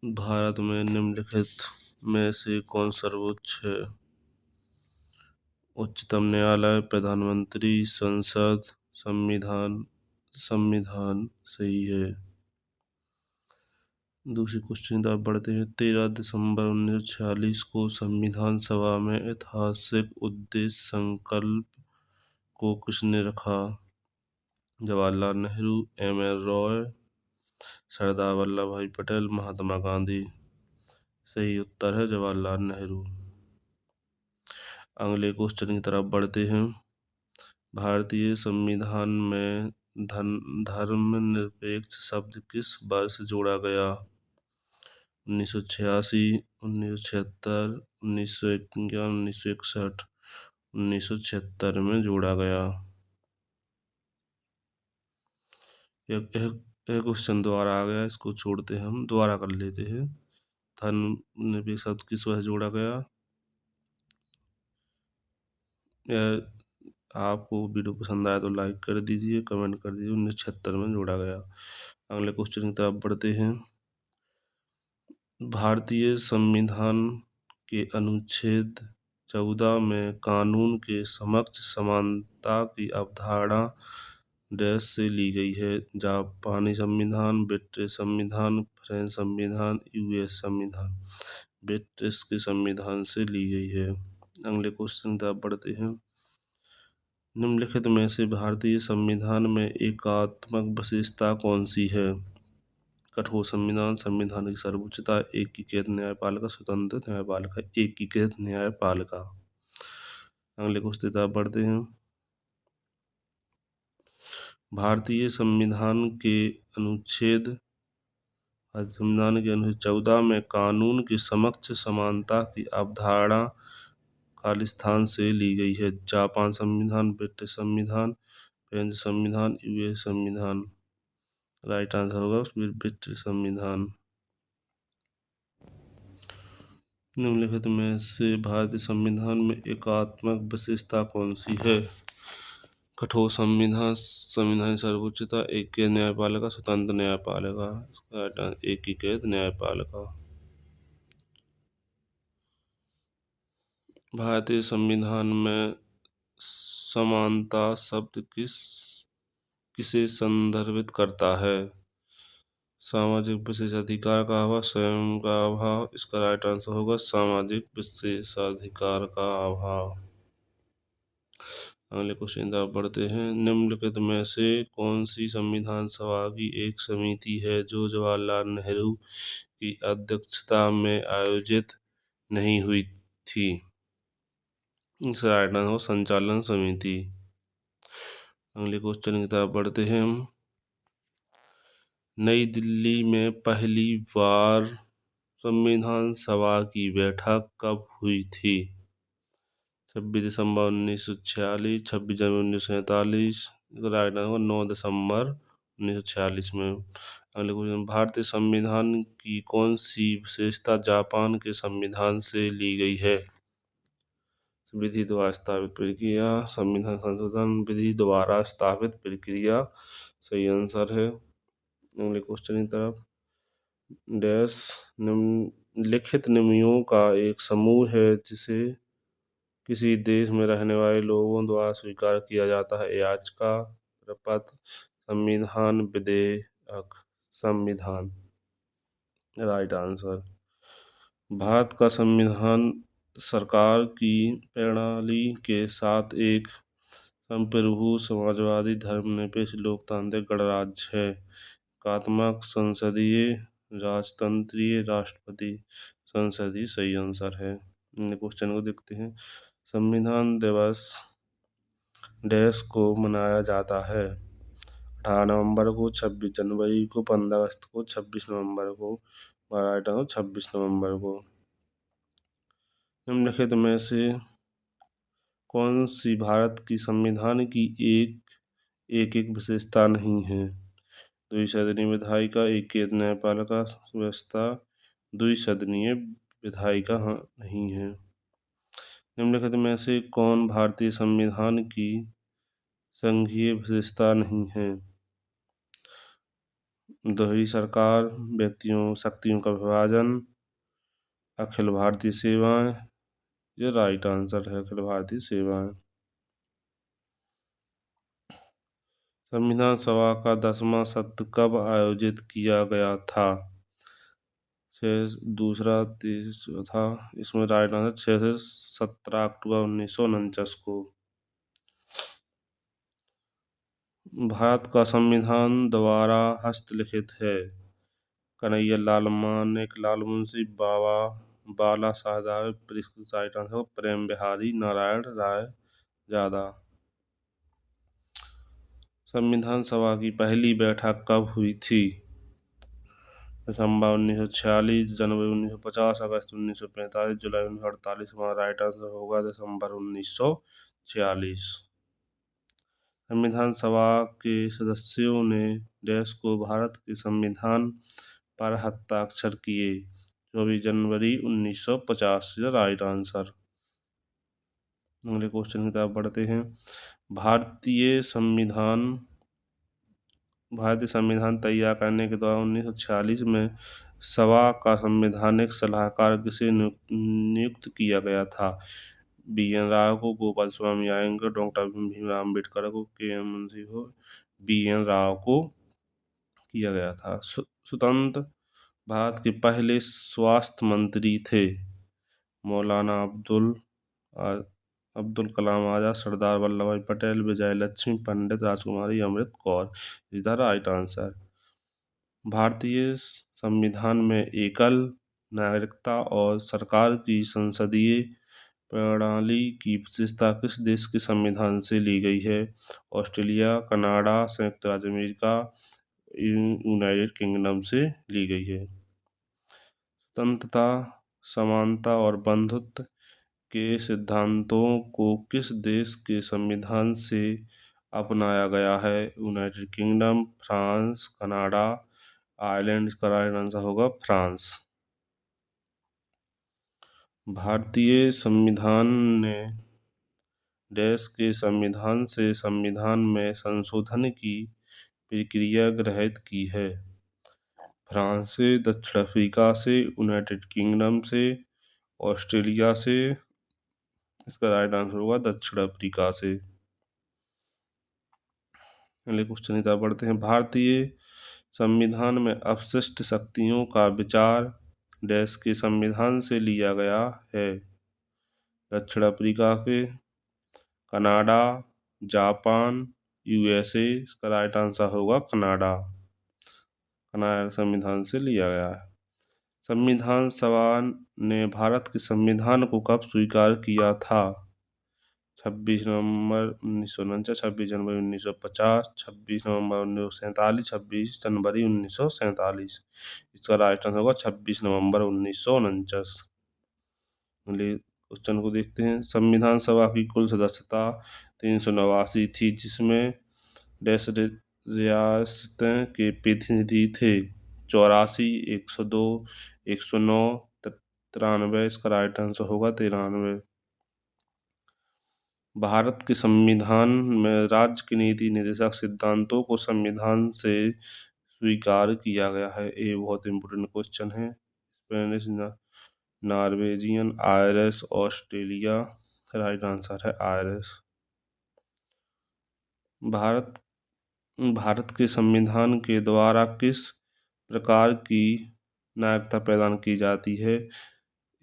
भारत में निम्नलिखित में से कौन सर्वोच्च है? उच्चतम न्यायालय, प्रधानमंत्री, संसद, संविधान। संविधान सही है। दूसरी क्वेश्चन आप बढ़ते हैं। 13 दिसंबर 1946 को संविधान सभा में ऐतिहासिक उद्देश्य संकल्प को किसने रखा? जवाहरलाल नेहरू, एम.एन. रॉय, सरदार वल्लभ भाई पटेल, महात्मा गांधी। सही उत्तर है जवाहरलाल नेहरू। अगले क्वेश्चन की तरफ बढ़ते हैं। भारतीय संविधान में धर्मनिरपेक्ष शब्द किस वर्ष जोड़ा गया? 1986, 1976, 1951, 1961। 1976 में जोड़ा गया। एक क्वेश्चन दोबारा आ गया, इसको छोड़ते हैं, हम दोबारा कर लेते हैं। धर्मनिरपेक्ष शब्द किस वर्ष जोड़ा गया? आपको वीडियो पसंद आया तो लाइक कर दीजिए, कमेंट कर दीजिए। 1976 में जोड़ा गया। अगले क्वेश्चन की तरफ बढ़ते हैं। भारतीय संविधान के अनुच्छेद 14 में कानून के समक्ष समानता की अवधारणा डैश से ली गई है? जापानी संविधान, ब्रिटिश संविधान, फ्रेंच संविधान, यूएस संविधान। ब्रिटिश के संविधान से ली गई है। अगले क्वेश्चन की तरफ बढ़ते हैं। निम्नलिखित में से भारतीय संविधान में एकात्मक विशेषता कौन सी है? कठोर संविधान, संविधान की सर्वोच्चता, एकीकृत न्यायपालिका, स्वतंत्र न्यायपालिका, एकीकृत न्यायपालिका। अगले क्वेश्चन तरफ बढ़ते हैं। भारतीय संविधान के अनुच्छेद 14 में कानून के समक्ष समानता की अवधारणा खालिस्तान से ली गई है? जापान संविधान, ब्रिटिश संविधान, फ्रेंच संविधान, यूएस संविधान। राइट आंसर होगा ब्रिटिश संविधान। निम्नलिखित में से भारतीय संविधान में एकात्मक विशेषता कौन सी है? कठोर संविधान, संविधान सर्वोच्चता, एकीकृत न्यायपालिका, स्वतंत्र न्यायपालिका। इसका राइट आंसर एकीकृत न्यायपालिका। भारतीय संविधान में समानता शब्द किसे संदर्भित करता है? सामाजिक विशेषाधिकार का अभाव, स्वयं का अभाव। इसका राइट आंसर होगा सामाजिक विशेषाधिकार का अभाव। अगले क्वेश्चन तरफ बढ़ते हैं। निम्नलिखित में से कौन सी संविधान सभा की एक समिति है जो जवाहरलाल नेहरू की अध्यक्षता में आयोजित नहीं हुई थी? इसका राइट आंसर हो संचालन समिति। अगले क्वेश्चन की तरफ बढ़ते हैं। नई दिल्ली में पहली बार संविधान सभा की बैठक कब हुई थी? 26 दिसंबर 1946, 26 जनवरी 1947। राइट आंसर 9 दिसंबर 1946 में। अगले क्वेश्चन। भारतीय संविधान की कौन सी विशेषता जापान के संविधान से ली गई है? विधि द्वारा स्थापित प्रक्रिया, संविधान संशोधन, विधि द्वारा स्थापित प्रक्रिया। सही आंसर है। अगले क्वेश्चन की तरफ। डैश निम्नलिखित नियमों का एक समूह है जिसे किसी देश में रहने वाले लोगों द्वारा स्वीकार किया जाता है? याचिका, प्रपत्र, संविधान, विधेयक। संविधान राइट आंसर। भारत का संविधान सरकार की प्रणाली के साथ एक संप्रभु समाजवादी धर्मनिरपेक्ष लोकतांत्रिक गणराज्य है। एकात्मक, संसदीय, राजतंत्रीय, राष्ट्रपति। संसदीय सही आंसर है। क्वेश्चन को देखते हैं। संविधान दिवस डैश को मनाया जाता है? 18 नवंबर को, 26 जनवरी को, 15 अगस्त को, 26 नवंबर को। राइट आंसर 26 नवंबर को। निम्नलिखित में से कौन सी भारत की संविधान की एक विशेषता नहीं है? द्विसदनीय विधायिका, एकीकृत न्यायपालिका व्यवस्था। द्विसदनीय विधायिका नहीं है। निम्नलिखित में से कौन भारतीय संविधान की संघीय विशेषता नहीं है? दोहरी सरकार, व्यक्तियों शक्तियों का विभाजन, अखिल भारतीय सेवाएं। ये राइट आंसर है, अखिल भारतीय सेवाएं। संविधान सभा का 10वां सत्र कब आयोजित किया गया था? छः, दूसरा, तीसरा, चौथा। इसमें राइट आंसर 6 से 17 अक्टूबर 1949 को। भारत का संविधान द्वारा हस्तलिखित है। कन्हैया लाल, मानिक लाल मुंशी, बाबा बाला साहब, राइट आंसर प्रेम बिहारी नारायण राय ज्यादा। संविधान सभा की पहली बैठक कब हुई थी? दिसंबर 1946, जनवरी 1950, अगस्त 1945, जुलाई 1948। हमारा राइट आंसर होगा दिसंबर 1946। संविधान सभा के सदस्यों ने देश को भारत के संविधान पर हस्ताक्षर किए। 24 जनवरी 1950। Right answer. अगले क्वेश्चन की तरफ बढ़ते हैं। भारतीय संविधान तैयार करने के दौरान 1946 में सभा का संवैधानिक सलाहकार किसे नियुक्त किया गया था? बी.एन. राव को, गोपाल स्वामी अयंगर, डॉक्टर भीमराव अम्बेडकर को, के.एम. मुंशी को। बी.एन. राव को किया गया था। स्वतंत्र भारत के पहले स्वास्थ्य मंत्री थे? मौलाना अब्दुल कलाम आजाद, सरदार वल्लभ भाई पटेल, विजय Lakshmi, Pandit Rajkumari, Amrit Kaur. Is the right answer. भारतीय संविधान में एकल नागरिकता और सरकार की संसदीय प्रणाली की विशेषता किस देश के संविधान से ली गई है? ऑस्ट्रेलिया, कनाडा, संयुक्त राज्य अमेरिका, यूनाइटेड किंगडम से ली गई है। स्वतंत्रता, समानता और बंधुत्व के सिद्धांतों को किस देश के संविधान से अपनाया गया है? United kingdom, France, Canada, Ireland. इसका राइट आंसर होगा फ्रांस। भारतीय संविधान ने देश के संविधान से संविधान में संशोधन की प्रक्रिया ग्रहित की है? फ्रांस से, दक्षिण अफ्रीका से, यूनाइटेड किंगडम से, ऑस्ट्रेलिया से। इसका राइट आंसर होगा दक्षिण अफ्रीका से। अगले क्वेश्चन की तरफ बढ़ते हैं। भारतीय संविधान में अपशिष्ट शक्तियों का विचार देश के संविधान से लिया गया है? दक्षिण अफ्रीका के, कनाडा, जापान, यूएसए। इसका राइट आंसर होगा कनाडा। कनाडा संविधान से लिया गया है। संविधान सभा ने भारत के संविधान को कब स्वीकार किया था? 26 नवंबर 1949, 26 जनवरी 1950, 26 नवंबर 1947, 26 जनवरी 1947। इसका राइट आंसर होगा 26 नवंबर 1949। अगले क्वेश्चन को देखते हैं। संविधान सभा की कुल सदस्यता 389 थी, जिसमें देश रियासतें के प्रतिनिधि थे। 84, 102, 109, 93। इसका राइट आंसर होगा 93। भारत के संविधान में राज्य के नीति निर्देशक सिद्धांतों को संविधान से स्वीकार किया गया है। ये बहुत इंपोर्टेंट क्वेश्चन है। Spanish, Norwegian, Irish, Australia. Right answer है आयरिश। भारत के संविधान के द्वारा किस प्रकार की नागरिकता प्रदान की जाती है?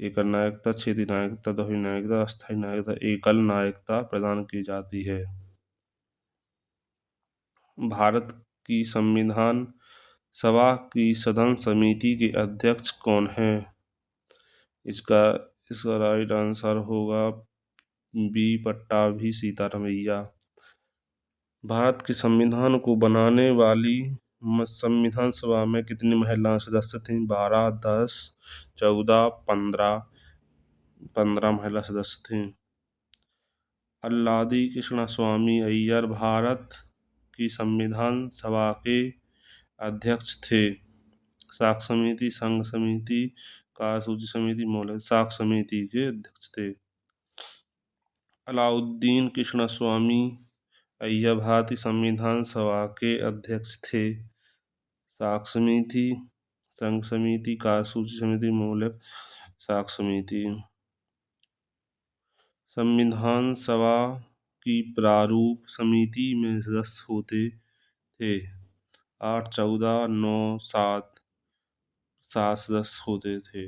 एकल नागरिकता, क्षेत्रीय नागरिकता, दोहरी नागरिकता, अस्थायी नागरिकता। एकल नागरिकता प्रदान की जाती है। भारत की संविधान सभा की सदन समिति के अध्यक्ष कौन है? इसका इसका राइट आंसर होगा बी पट्टाभी सीतारमैया। भारत के संविधान को बनाने वाली संविधान सभा में कितनी महिला सदस्य थीं? 12, 10, 14, 15। 15 महिला सदस्य थीं। अल्लादी कृष्णस्वामी अय्यर भारत की संविधान सभा के अध्यक्ष थे। साक्ष्य समिति, संघ समिति, कार्यसूची समिति, मौलिक साक्ष्य समिति के अध्यक्ष थे। अलाउद्दीन कृष्णस्वामी अय्यर भारतीय संविधान सभा के अध्यक्ष थे। साख समिति, संघ समिति, कार्यसूची समिति, मूलक साख समिति। संविधान सभा की प्रारूप समिति में सदस्य होते थे 8, 14, 9, 7 सदस्य होते थे।